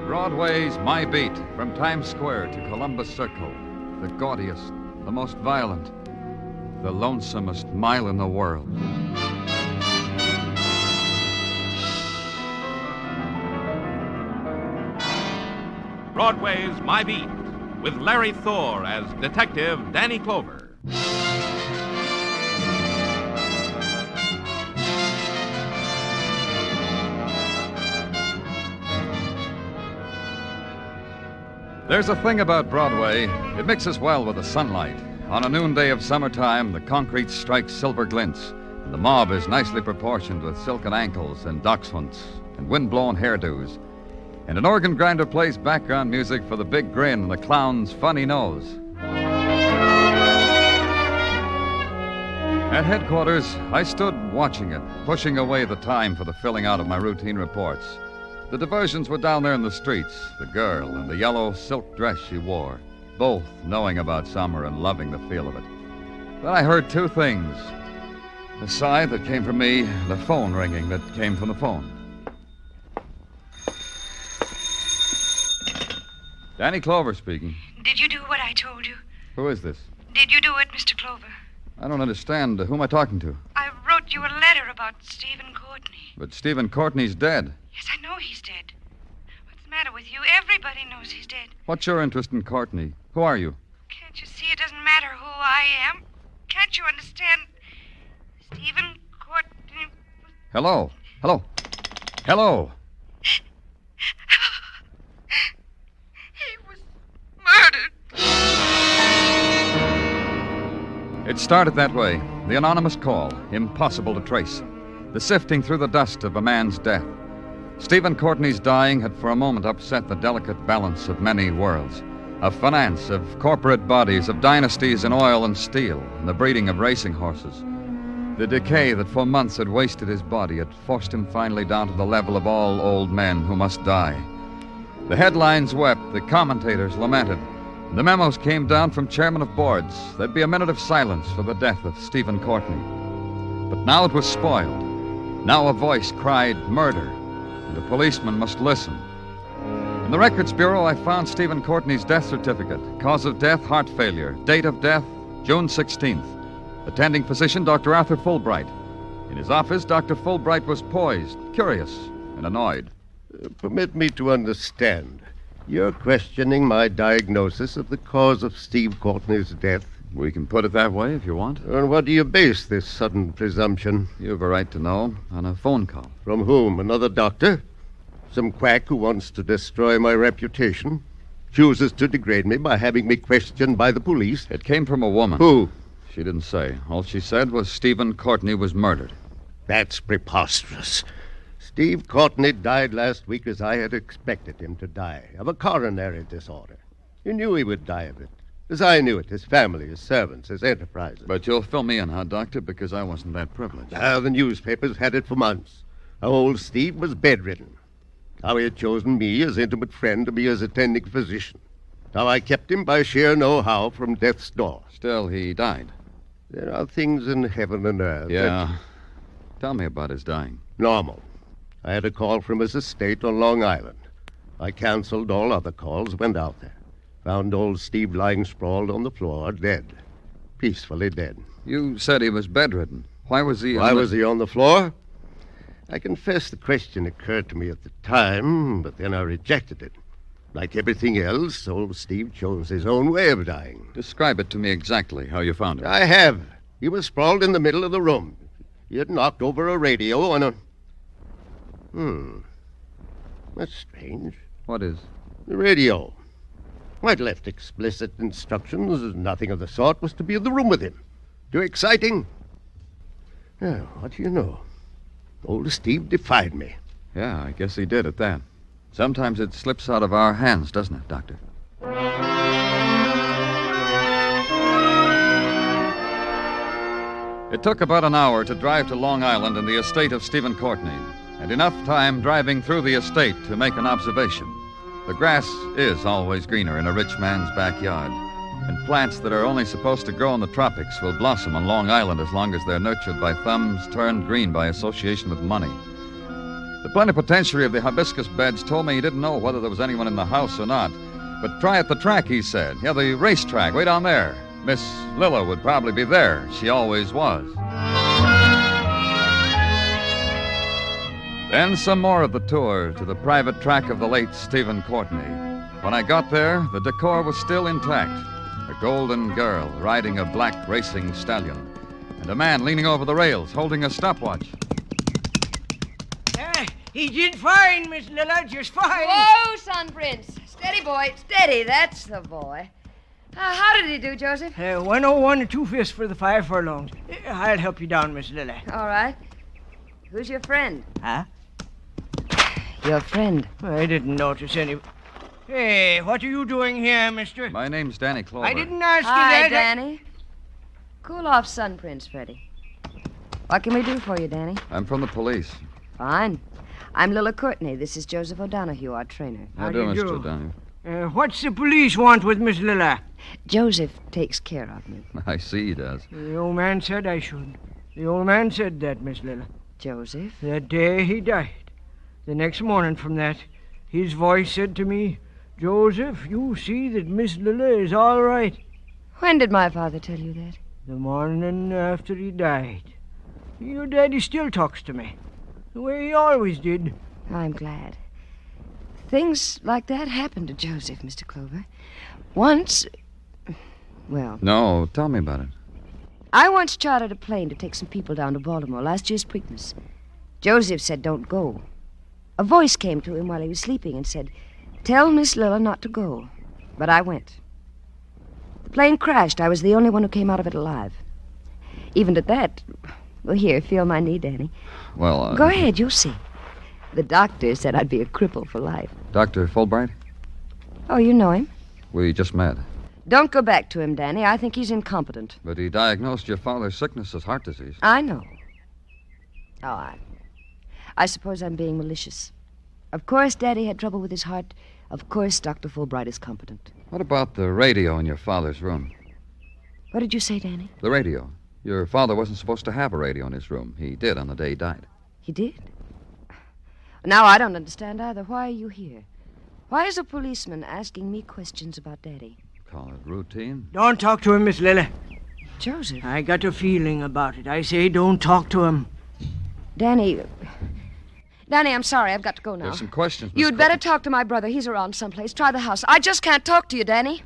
Broadway's My Beat, from Times Square to Columbus Circle. The gaudiest, the most violent, the lonesomest mile in the world. Broadway's My Beat, with Larry Thor as Detective Danny Clover. There's a thing about Broadway. It mixes well with the sunlight. On a noonday of summertime, the concrete strikes silver glints, and the mob is nicely proportioned with silken ankles and dachshunds and wind-blown hairdos. And an organ grinder plays background music for the big grin and the clown's funny nose. At headquarters, I stood watching it, pushing away the time for the filling out of my routine reports. The diversions were down there in the streets, the girl and the yellow silk dress she wore, both knowing about summer and loving the feel of it. Then I heard two things. A sigh that came from me, and a phone ringing that came from the phone. Danny Clover speaking. Did you do what I told you? Who is this? Did you do it, Mr. Clover? I don't understand. Who am I talking to? I wrote you a letter about Stephen Courtney. But Stephen Courtney's dead. Yes, I know he's dead. What's the matter with you? Everybody knows he's dead. What's your interest in Courtney? Who are you? Can't you see it doesn't matter who I am? Can't you understand? Stephen Courtney... Hello? Hello? Hello? He was murdered. It started that way. The anonymous call, impossible to trace. The sifting through the dust of a man's death. Stephen Courtney's dying had for a moment upset the delicate balance of many worlds. Of finance, of corporate bodies, of dynasties in oil and steel, and the breeding of racing horses. The decay that for months had wasted his body had forced him finally down to the level of all old men who must die. The headlines wept, the commentators lamented. The memos came down from chairmen of boards. There'd be a minute of silence for the death of Stephen Courtney. But now it was spoiled. Now a voice cried murder, and the policeman must listen. In the Records Bureau, I found Stephen Courtney's death certificate. Cause of death, heart failure. Date of death, June 16th. Attending physician, Dr. Arthur Fulbright. In his office, Dr. Fulbright was poised, curious, and annoyed. Permit me to understand. You're questioning my diagnosis of the cause of Steve Courtney's death? We can put it that way if you want. On what do you base this sudden presumption? You have a right to know. On a phone call. From whom? Another doctor? Some quack who wants to destroy my reputation? Chooses to degrade me by having me questioned by the police? It came from a woman. Who? She didn't say. All she said was Stephen Courtney was murdered. That's preposterous. Steve Courtney died last week as I had expected him to die, of a coronary disorder. You knew he would die of it, as I knew it, his family, his servants, his enterprises. But you'll fill me in, huh, Doctor, because I wasn't that privileged. The newspapers had it for months. How old Steve was bedridden. How he had chosen me as intimate friend to be his attending physician. How I kept him by sheer know-how from death's door. Still, he died. There are things in heaven and earth. Yeah. Tell me about his dying. Normal. I had a call from his estate on Long Island. I canceled all other calls, went out there. Found old Steve lying sprawled on the floor, dead. Peacefully dead. You said he was bedridden. Why was he... Why was he on the floor? I confess the question occurred to me at the time, but then I rejected it. Like everything else, old Steve chose his own way of dying. Describe it to me exactly, how you found him. I have. He was sprawled in the middle of the room. He had knocked over a radio on a... That's strange. What is? The radio. I'd left explicit instructions. Nothing of the sort was to be in the room with him. Too exciting. Now, what do you know? Old Steve defied me. Yeah, I guess he did at that. Sometimes it slips out of our hands, doesn't it, Doctor? It took about an hour to drive to Long Island and the estate of Stephen Courtney, and enough time driving through the estate to make an observation. The grass is always greener in a rich man's backyard, and plants that are only supposed to grow in the tropics will blossom on Long Island as long as they're nurtured by thumbs turned green by association with money. The plenipotentiary of the hibiscus beds told me he didn't know whether there was anyone in the house or not. But try at the track, he said. Yeah, the racetrack, way down there. Miss Lilla would probably be there. She always was. Then some more of the tour to the private track of the late Stephen Courtney. When I got there, the decor was still intact. A golden girl riding a black racing stallion, and a man leaning over the rails holding a stopwatch. He did fine, Miss Lilla, just fine. Whoa, Son Prince. Steady, boy. Steady, that's the boy. How did he do, Joseph? 101 and 2/5 for the 5 furlongs. I'll help you down, Miss Lilla. All right. Who's your friend? Huh? Your friend. I didn't notice any. Hey, what are you doing here, mister? My name's Danny Clover. I didn't ask you Hi, that. Danny. Cool off, Son Prince, Freddie. What can we do for you, Danny? I'm from the police. Fine. I'm Lilla Courtney. This is Joseph O'Donohue, our trainer. How do, Mr. O'Donoghue? What's the police want with Miss Lilla? Joseph takes care of me. I see he does. The old man said I should. The old man said that, Miss Lilla. Joseph? That day he died. The next morning from that, his voice said to me, Joseph, you see that Miss Lilla is all right. When did my father tell you that? The morning after he died. Your daddy still talks to me. The way he always did. I'm glad. Things like that happen to Joseph, Mr. Clover. Once... Well... No, tell me about it. I once chartered a plane to take some people down to Baltimore last year's Preakness. Joseph said don't go. A voice came to him while he was sleeping and said, tell Miss Lilla not to go. But I went. The plane crashed. I was the only one who came out of it alive. Even at that... Well, here, feel my knee, Danny. Well, Go ahead, you'll see. The doctor said I'd be a cripple for life. Dr. Fulbright? Oh, you know him? We just met. Don't go back to him, Danny. I think he's incompetent. But he diagnosed your father's sickness as heart disease. I know. Oh, I suppose I'm being malicious. Of course, Daddy had trouble with his heart. Of course, Dr. Fulbright is competent. What about the radio in your father's room? What did you say, Danny? The radio. Your father wasn't supposed to have a radio in his room. He did on the day he died. He did? Now, I don't understand either. Why are you here? Why is a policeman asking me questions about Daddy? Call it routine. Don't talk to him, Miss Lilla. Joseph. I got a feeling about it. I say don't talk to him. Danny, I'm sorry. I've got to go now. There's some questions, Miss You'd better Courtney. talk to my brother. He's around someplace. Try the house. I just can't talk to you, Danny.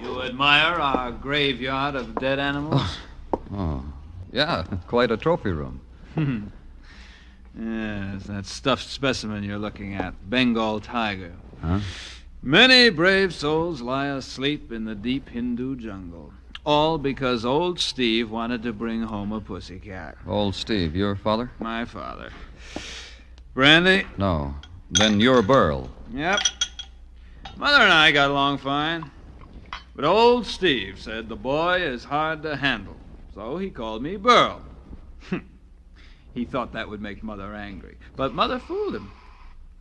You admire our graveyard of dead animals? Oh, yeah, quite a trophy room. Yes, that stuffed specimen you're looking at, Bengal tiger. Huh? Many brave souls lie asleep in the deep Hindu jungle. All because old Steve wanted to bring home a pussycat. Old Steve, your father? My father. Brandy? No. Then you're Burl. Yep. Mother and I got along fine. But old Steve said the boy is hard to handle, so he called me Burl. He thought that would make Mother angry, but Mother fooled him.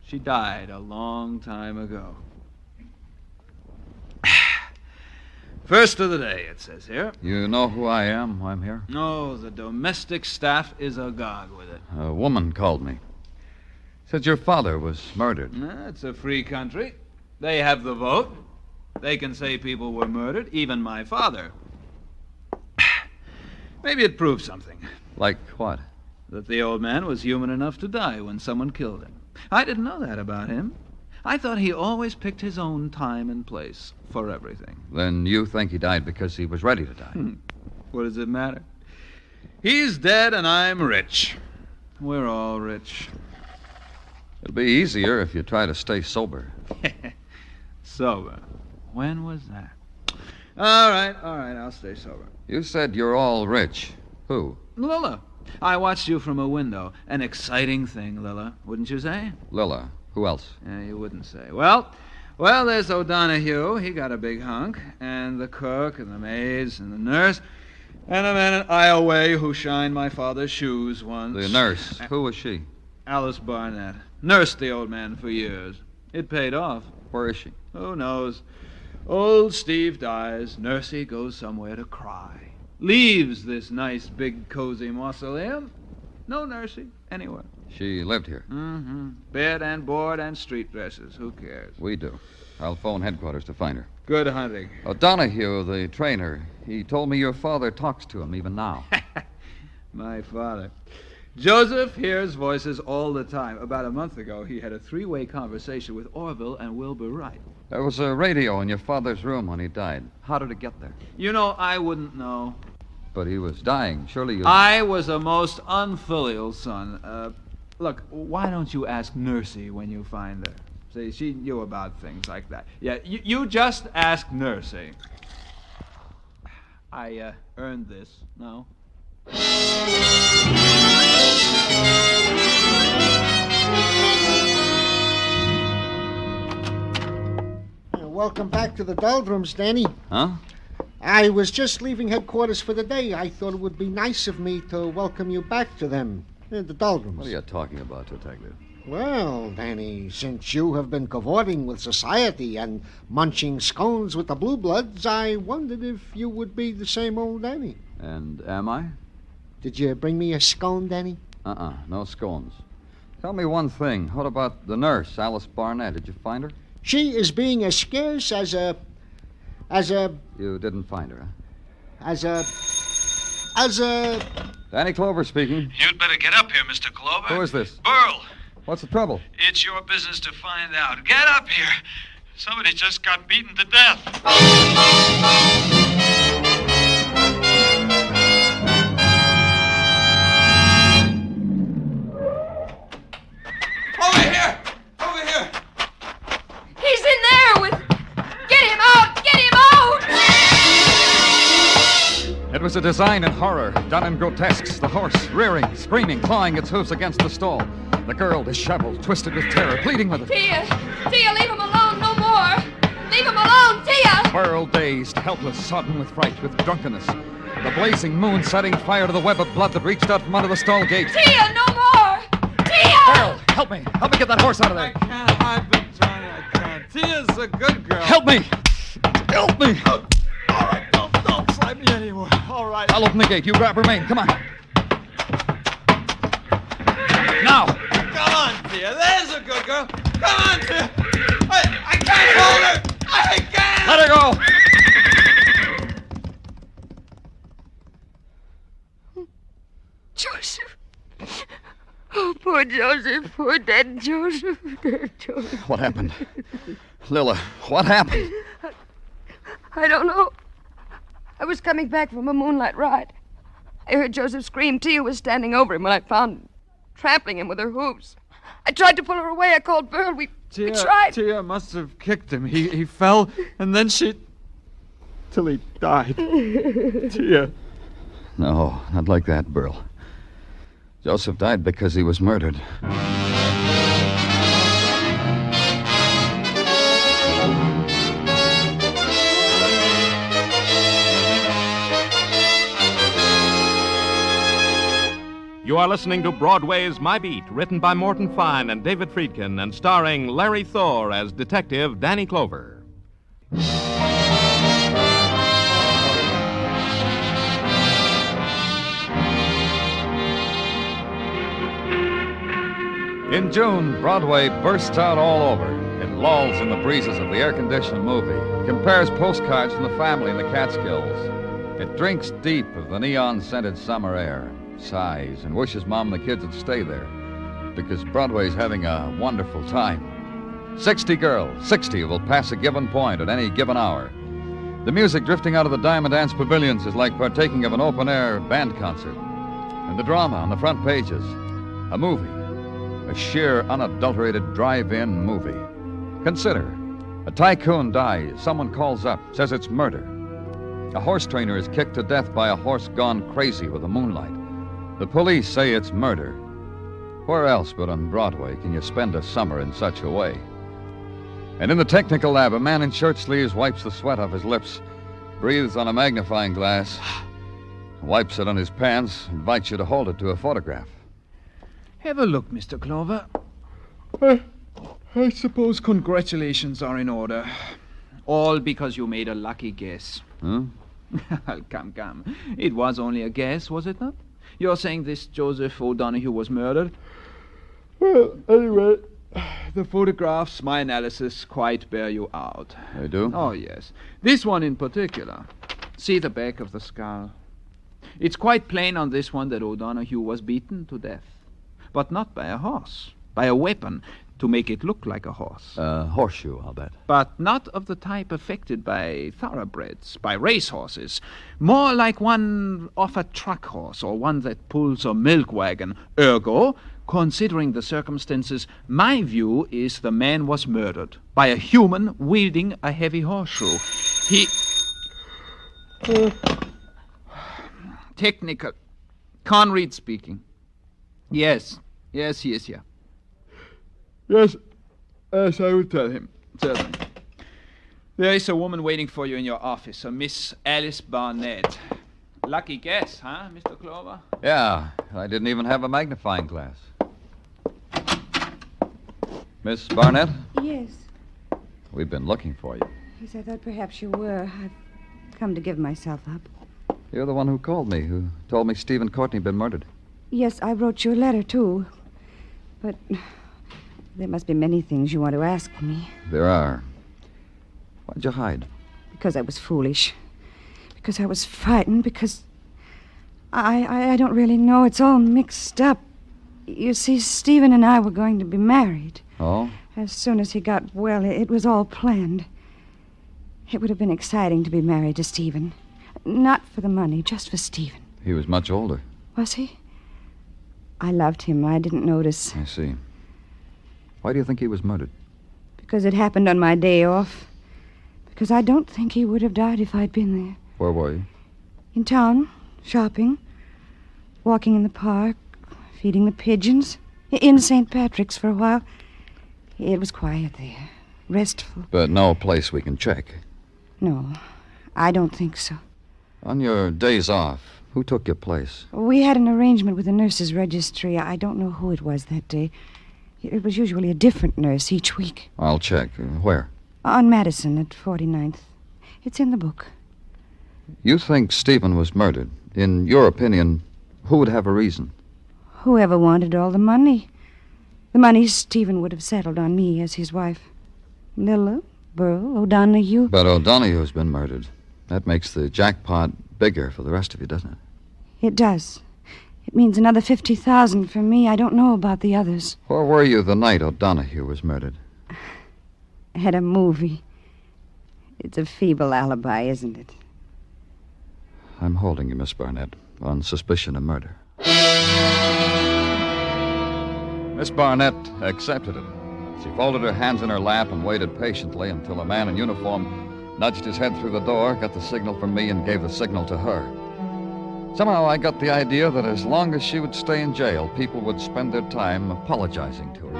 She died a long time ago. First of the day, it says here. You know who I am, why I'm here? No, the domestic staff is agog with it. A woman called me. Said your father was murdered. It's a free country. They have the vote. They can say people were murdered, even my father. Maybe it proves something. Like what? That the old man was human enough to die when someone killed him. I didn't know that about him. I thought he always picked his own time and place for everything. Then you think he died because he was ready to die. What does it matter? He's dead and I'm rich. We're all rich. It'll be easier if you try to stay sober. Sober. When was that? All right, I'll stay sober. You said you're all rich. Who? Lilla. I watched you from a window. An exciting thing, Lilla, wouldn't you say? Lilla. Who else? Yeah, you wouldn't say. Well, Well, there's O'Donohue. He got a big hunk. And the cook and the maids and the nurse. And a man in Iowa who shined my father's shoes once. The nurse. Who was she? Alice Barnett. Nursed the old man for years. It paid off. Where is she? Who knows? Old Steve dies. Nursey goes somewhere to cry. Leaves this nice, big, cozy mausoleum. No Nursey anywhere. She lived here. Mm-hmm. Bed and board and street dresses. Who cares? We do. I'll phone headquarters to find her. Good hunting. O'Donohue, the trainer, he told me your father talks to him even now. My father. Joseph hears voices all the time. About a month ago, he had a three-way conversation with Orville and Wilbur Wright. There was a radio in your father's room when he died. How did it get there? You know, I wouldn't know. But he was dying. Surely you... I was a most unfilial son. Look, why don't you ask Nursey when you find her? See, she knew about things like that. Yeah, you just ask Nursey. I earned this, no? Welcome back to the doldrums, Danny. Huh? I was just leaving headquarters for the day. I thought it would be nice of me to welcome you back to them, the doldrums. What are you talking about, Detective? Well, Danny, since you have been cavorting with society and munching scones with the Blue Bloods, I wondered if you would be the same old Danny. And am I? Did you bring me a scone, Danny? No scones. Tell me one thing. What about the nurse, Alice Barnett? Did you find her? She is being as scarce as a... You didn't find her, huh? as a... Danny Clover speaking. You'd better get up here, Mr. Clover. Who is this? Burl. What's the trouble? It's your business to find out. Get up here. Somebody just got beaten to death. Over here! Over here! He's in there with... Get him out! Get him out! It was a design in horror, done in grotesques. The horse, rearing, screaming, clawing its hoofs against the stall. The girl, disheveled, twisted with terror, pleading with it. Tia, leave him alone, no more. Leave him alone, Tia! Burl, dazed, helpless, sodden with fright, with drunkenness. The blazing moon setting fire to the web of blood that reached out from under the stall gate. Tia, no more! Tia! Burl, help me. Help me get that horse out of there. I can't. I've been trying. I can't. Tia's a good girl. Help me. Help me. All right, don't slide me anymore. All right. I'll open the gate. You grab her mane. Come on. Now. Come on, Tia. There's a good girl. Come on, Tia. I can't hold her. I can't. Let her go. Joseph. Oh, poor Joseph. Poor dead Joseph. Dead Joseph. What happened? Lila, what happened? I don't know. I was coming back from a moonlight ride. I heard Joseph scream. Tia was standing over him when I found him, trampling him with her hooves. I tried to pull her away. I called Burl. We tried. Tia must have kicked him. He fell, and then till he died. Tia. No, not like that, Burl. Joseph died because he was murdered. You are listening to Broadway's My Beat, written by Morton Fine and David Friedkin, and starring Larry Thor as Detective Danny Clover. In June, Broadway bursts out all over. It lolls in the breezes of the air-conditioned movie, compares postcards from the family in the Catskills. It drinks deep of the neon-scented summer air, sighs, and wishes Mom and the kids would stay there, because Broadway's having a wonderful time. 60 girls, 60 will pass a given point at any given hour. The music drifting out of the Diamond Dance pavilions is like partaking of an open-air band concert. And the drama on the front pages, a movie. A sheer, unadulterated drive-in movie. Consider, a tycoon dies, someone calls up, says it's murder. A horse trainer is kicked to death by a horse gone crazy with the moonlight. The police say it's murder. Where else but on Broadway can you spend a summer in such a way? And in the technical lab, a man in shirt sleeves wipes the sweat off his lips, breathes on a magnifying glass, wipes it on his pants, invites you to hold it to a photograph. Have a look, Mr. Clover. I suppose congratulations are in order. All because you made a lucky guess. Hmm? Come. It was only a guess, was it not? You're saying this Joseph O'Donoghue was murdered? Well, anyway, the photographs, my analysis, quite bear you out. They do? Oh, yes. This one in particular. See the back of the skull. It's quite plain on this one that O'Donoghue was beaten to death. But not by a horse. By a weapon to make it look like a horse. Horseshoe, I'll bet. But not of the type affected by thoroughbreds, by racehorses. More like one off a truck horse or one that pulls a milk wagon. Ergo, considering the circumstances, my view is the man was murdered by a human wielding a heavy horseshoe. He... Technical. Conrad speaking. Yes, he is here. Yes, I will tell him. Certainly. There is a woman waiting for you in your office, a Miss Alice Barnett. Lucky guess, huh, Mr. Clover? Yeah, I didn't even have a magnifying glass. Miss Barnett? Yes. We've been looking for you. Yes, I thought perhaps you were. I've come to give myself up. You're the one who called me, who told me Stephen Courtney had been murdered. Yes, I wrote you a letter, too. But there must be many things you want to ask me. There are. Why'd you hide? Because I was foolish. Because I was frightened. Because I don't really know. It's all mixed up. You see, Stephen and I were going to be married. Oh? As soon as he got well, it was all planned. It would have been exciting to be married to Stephen. Not for the money, just for Stephen. He was much older. Was he? I loved him. I didn't notice. I see. Why do you think he was murdered? Because it happened on my day off. Because I don't think he would have died if I'd been there. Where were you? In town, shopping, walking in the park, feeding the pigeons. In St. Patrick's for a while. It was quiet there, restful. But no place we can check. No, I don't think so. On your days off, who took your place? We had an arrangement with the nurses' registry. I don't know who it was that day. It was usually a different nurse each week. I'll check. Where? On Madison at 49th. It's in the book. You think Stephen was murdered. In your opinion, who would have a reason? Whoever wanted all the money. The money Stephen would have settled on me as his wife. Lilla, Burl, O'Donoghue. But O'Donoghue's been murdered. That makes the jackpot bigger for the rest of you, doesn't it? It does. It means another 50,000 for me. I don't know about the others. Where were you the night O'Donoghue was murdered? At a movie. It's a feeble alibi, isn't it? I'm holding you, Miss Barnett, on suspicion of murder. Miss Barnett accepted it. She folded her hands in her lap and waited patiently until a man in uniform nudged his head through the door, got the signal from me, and gave the signal to her. Somehow I got the idea that as long as she would stay in jail, people would spend their time apologizing to her.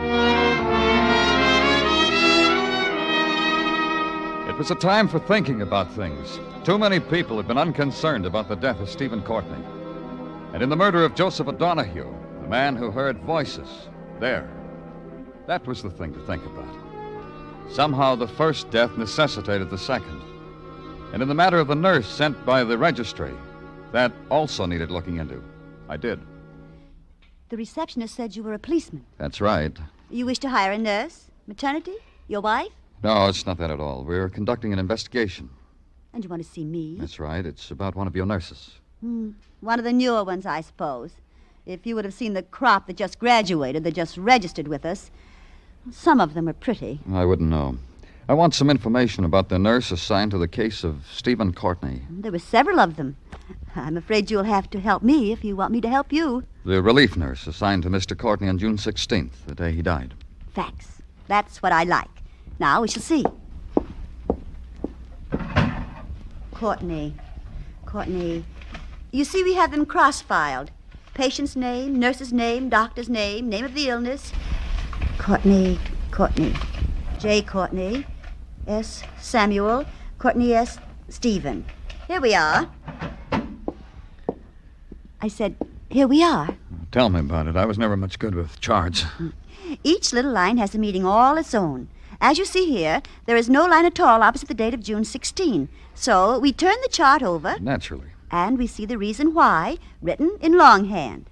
It was a time for thinking about things. Too many people had been unconcerned about the death of Stephen Courtney. And in the murder of Joseph O'Donoghue, the man who heard voices, there, that was the thing to think about. Somehow the first death necessitated the second. And in the matter of the nurse sent by the registry, that also needed looking into. I did. The receptionist said you were a policeman. That's right. You wish to hire a nurse? Maternity? Your wife? No, it's not that at all. We're conducting an investigation. And you want to see me? That's right. It's about one of your nurses. One of the newer ones, I suppose. If you would have seen the crop that just graduated, that just registered with us. Some of them are pretty. I wouldn't know. I want some information about the nurse assigned to the case of Stephen Courtney. There were several of them. I'm afraid you'll have to help me if you want me to help you. The relief nurse assigned to Mr. Courtney on June 16th, the day he died. Facts. That's what I like. Now, we shall see. Courtney. You see, we have them cross-filed. Patient's name, nurse's name, doctor's name, name of the illness. Courtney. J. Courtney. S. Samuel, Courtney S. Stephen. Here we are. I said, here we are. Tell me about it. I was never much good with charts. Each little line has a meaning all its own. As you see here, there is no line at all opposite the date of June 16. So we turn the chart over. Naturally. And we see the reason why, written in longhand.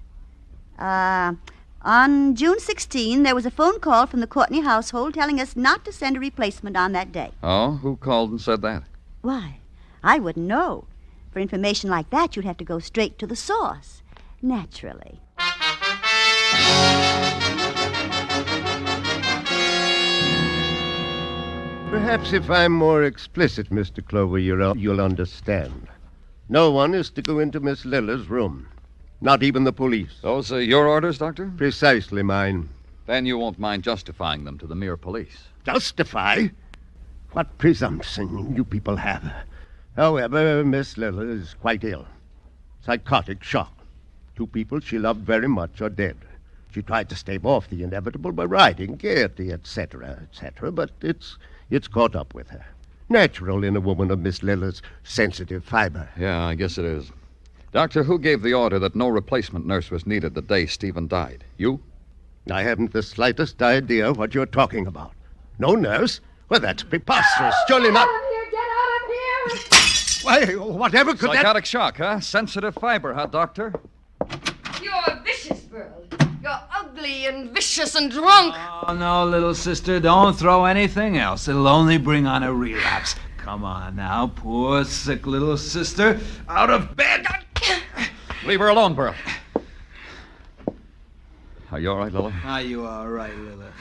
On June 16, there was a phone call from the Courtney household telling us not to send a replacement on that day. Oh? Who called and said that? Why, I wouldn't know. For information like that, you'd have to go straight to the source. Naturally. Perhaps if I'm more explicit, Mr. Clover, you'll understand. No one is to go into Miss Lilla's room. Not even the police. Those are your orders, Doctor? Precisely mine. Then you won't mind justifying them to the mere police. Justify? What presumption you people have. However, Miss Lilla is quite ill. Psychotic shock. 2 people she loved very much are dead. She tried to stave off the inevitable by writing, gaiety, etc., but it's caught up with her. Natural in a woman of Miss Lilla's sensitive fiber. Yeah, I guess it is. Doctor, who gave the order that no replacement nurse was needed the day Stephen died? You? I haven't the slightest idea what you're talking about. No nurse? Well, that's preposterous. Surely not... Get out of here! Why, whatever could Psychotic shock, huh? Sensitive fiber, huh, Doctor? You're vicious, Burl. You're ugly and vicious and drunk. Oh, no, little sister, don't throw anything else. It'll only bring on a relapse. Come on now, poor, sick little sister. Out of bed! Leave her alone, Burl. Are you all right, Lila? Are you all right, Lila?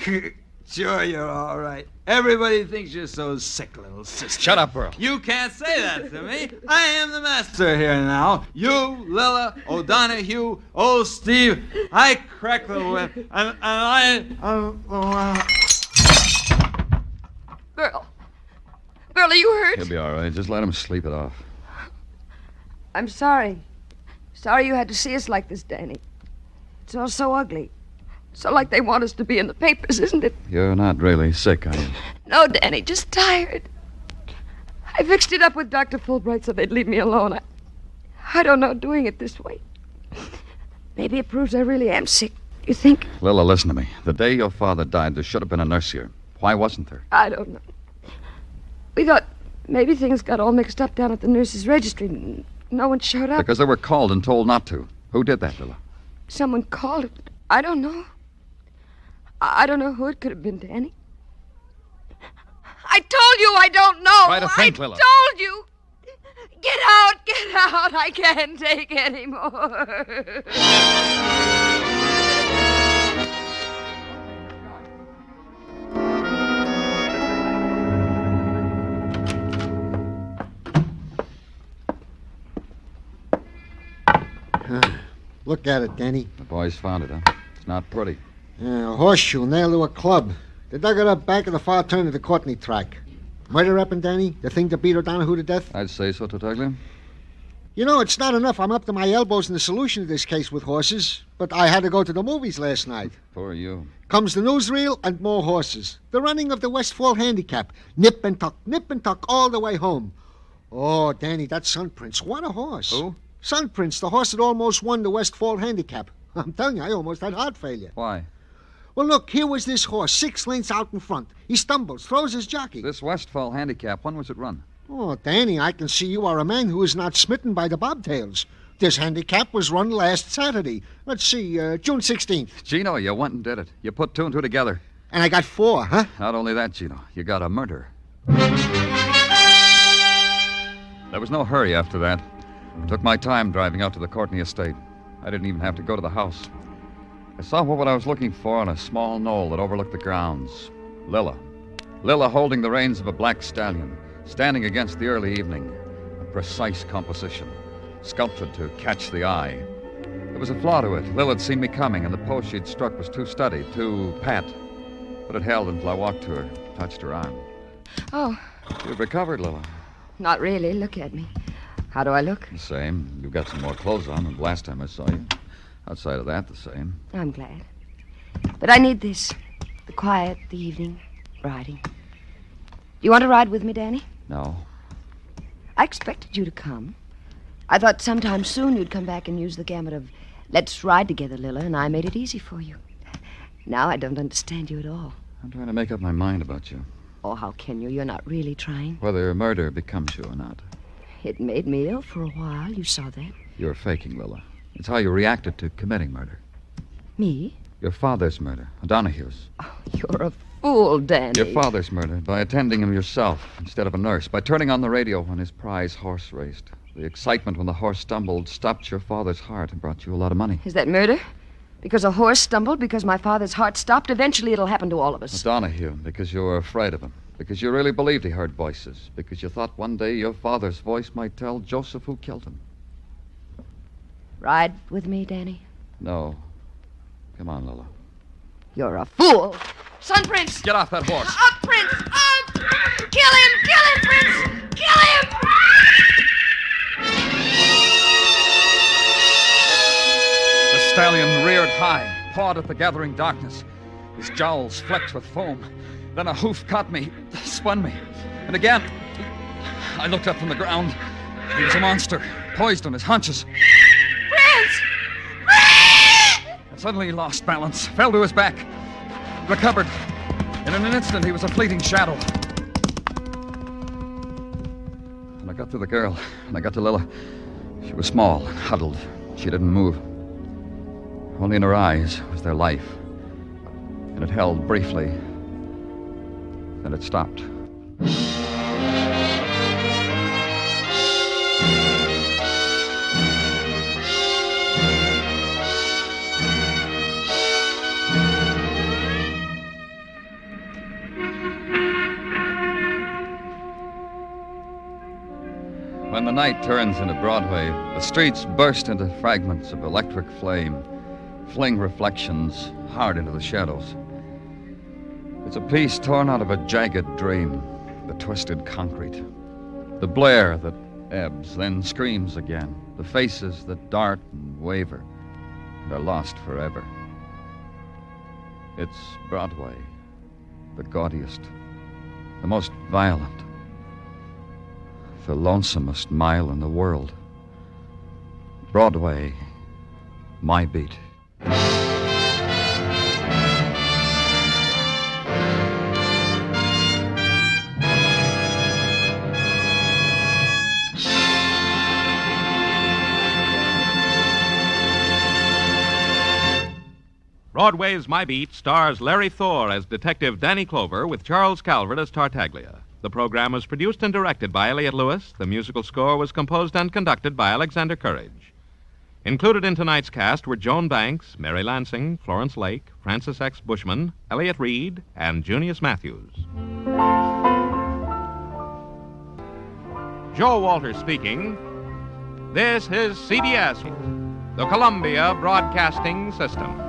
Sure, you're all right. Everybody thinks you're so sick, little sister. Shut up, Burl. You can't say that to me. I am the master here now. You, Lila, O'Donoghue, old Steve. I crack the whip, and Burl. Burl, are you hurt? He'll be all right. Just let him sleep it off. I'm sorry. Sorry you had to see us like this, Danny. It's all so ugly. So like they want us to be in the papers, isn't it? You're not really sick, are you? No, Danny, just tired. I fixed it up with Dr. Fulbright so they'd leave me alone. I don't know, doing it this way. Maybe it proves I really am sick. You think? Lila, listen to me. The day your father died, there should have been a nurse here. Why wasn't there? I don't know. We thought maybe things got all mixed up down at the nurse's registry. And no one showed up. Because they were called and told not to. Who did that, Lila? Someone called it. I don't know. I don't know who it could have been, Danny. I told you I don't know. Try to think, Lila. I told you. Get out. I can't take any more. Look at it, Danny. The boys found it, huh? It's not pretty. Yeah, a horseshoe nailed to a club. They dug it up back of the far turn of the Courtney track. Murder weapon, Danny? The thing that beat O'Donoghue to death? I'd say so, Tartaglia. You know, it's not enough. I'm up to my elbows in the solution of this case with horses. But I had to go to the movies last night. Poor you. Comes the newsreel and more horses. The running of the Westfall Handicap. Nip and tuck all the way home. Oh, Danny, that Sun Prince. What a horse. Who? Sun Prince, the horse that almost won the Westfall Handicap. I'm telling you, I almost had heart failure. Why? Well, look, here was this horse, 6 lengths out in front. He stumbles, throws his jockey. This Westfall Handicap, when was it run? Oh, Danny, I can see you are a man who is not smitten by the bobtails. This handicap was run last Saturday. Let's see, June 16th. Gino, you went and did it. You put 2 and 2 together. And I got 4, huh? Not only that, Gino, you got a murder. There was no hurry after that. I took my time driving out to the Courtney estate. I didn't even have to go to the house. I saw what I was looking for on a small knoll that overlooked the grounds. Lila. Lila holding the reins of a black stallion, standing against the early evening. A precise composition, sculptured to catch the eye. There was a flaw to it. Lila had seen me coming, and the pose she'd struck was too steady, too pat. But it held until I walked to her, touched her arm. Oh, You've recovered, Lila. not really. Look at me. How do I look? The same. You've got some more clothes on than the last time I saw you. Outside of that, the same. I'm glad. But I need this. The quiet, the evening, riding. you want to ride with me, Danny? No. I expected you to come. I thought sometime soon you'd come back and use the gamut of, let's ride together, Lila, and I made it easy for you. Now I don't understand you at all. I'm trying to make up my mind about you. Oh, how can you? You're not really trying. Whether murder becomes you or not. It made me ill for a while. You saw that. You're faking, Lila. It's how you reacted to committing murder. Me? Your father's murder, O'Donoghue's. Oh, you're a fool, Danny. Your father's murder, by attending him yourself instead of a nurse, by turning on the radio when his prize horse raced. The excitement when the horse stumbled stopped your father's heart and brought you a lot of money. Is that murder? Because a horse stumbled, because my father's heart stopped, eventually it'll happen to all of us. O'Donoghue, because you were afraid of him. Because you really believed he heard voices. Because you thought one day your father's voice might tell Joseph who killed him. Ride with me, Danny? No. Come on, Lila. You're a fool. Son, Prince! Get off that horse. Up, Prince! Up! Kill him, Prince! Kill him! The stallion reared high, pawed at the gathering darkness. His jowls flecked with foam. Then a hoof caught me, spun me. And again, I looked up from the ground. He was a monster, poised on his haunches. Prince! And suddenly he lost balance, fell to his back, recovered. In an instant, he was a fleeting shadow. And I got to the girl, and I got to Lila. She was small and huddled. She didn't move. Only in her eyes was their life. And it held briefly. Then it stopped. When the night turns into Broadway, the streets burst into fragments of electric flame, fling reflections hard into the shadows. It's a piece torn out of a jagged dream, the twisted concrete. The blare that ebbs, then screams again. The faces that dart and waver and are lost forever. It's Broadway, the gaudiest, the most violent, the lonesomest mile in the world. Broadway, my beat. Broadway's My Beat stars Larry Thor as Detective Danny Clover with Charles Calvert as Tartaglia. The program was produced and directed by Elliott Lewis. The musical score was composed and conducted by Alexander Courage. Included in tonight's cast were Joan Banks, Mary Lansing, Florence Lake, Francis X. Bushman, Elliott Reed, and Junius Matthews. Joe Walters speaking. This is CBS, the Columbia Broadcasting System.